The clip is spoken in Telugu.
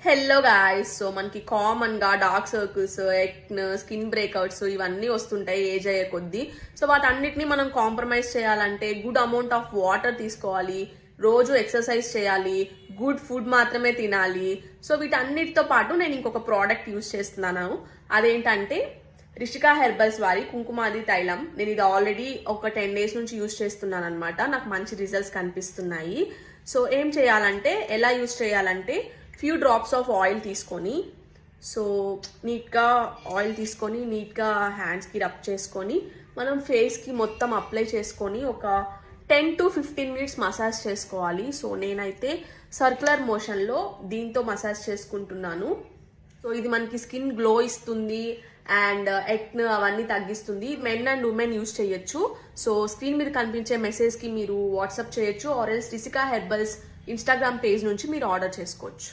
Hello guys. సో మనకి కామన్ గా డార్క్ సర్కిల్స్, ఎక్న్, స్కిన్ బ్రేక్అవుట్స్ ఇవన్నీ వస్తుంటాయి ఏజ్ అయ్యే కొద్దీ. సో వాటన్నిటిని మనం కాంప్రమైజ్ చేయాలంటే గుడ్ అమౌంట్ ఆఫ్ వాటర్ తీసుకోవాలి, రోజు ఎక్సర్సైజ్ చేయాలి, గుడ్ ఫుడ్ మాత్రమే తినాలి. సో వీటన్నిటితో పాటు నేను ఇంకొక ప్రోడక్ట్ యూజ్ చేస్తున్నాను. అదేంటంటే రిషికా హెర్బల్స్ వారి కుంకుమాది తైలం. నేను ఇది ఆల్రెడీ ఒక 10 days నుంచి యూజ్ చేస్తున్నాను అనమాట. నాకు మంచి రిజల్ట్స్ కనిపిస్తున్నాయి. సో ఏం చేయాలంటే, ఎలా యూజ్ చేయాలంటే, ఫ్యూ డ్రాప్స్ ఆఫ్ ఆయిల్ తీసుకొని, సో నీట్గా ఆయిల్ తీసుకొని నీట్గా హ్యాండ్స్కి రబ్ చేసుకొని మనం ఫేస్కి మొత్తం అప్లై చేసుకొని ఒక 10 to 15 minutes మసాజ్ చేసుకోవాలి. సో నేనైతే సర్క్యులర్ మోషన్లో దీంతో మసాజ్ చేసుకుంటున్నాను. సో ఇది మనకి స్కిన్ గ్లో ఇస్తుంది అండ్ ఎక్న్ అవన్నీ తగ్గిస్తుంది. మెన్ అండ్ ఉమెన్ యూజ్ చేయొచ్చు. సో స్క్రీన్ మీద కనిపించే మెసేజ్కి మీరు వాట్సాప్ చేయొచ్చు, or else Rishika herbals Instagram page నుంచి మీరు ఆర్డర్ చేసుకోవచ్చు.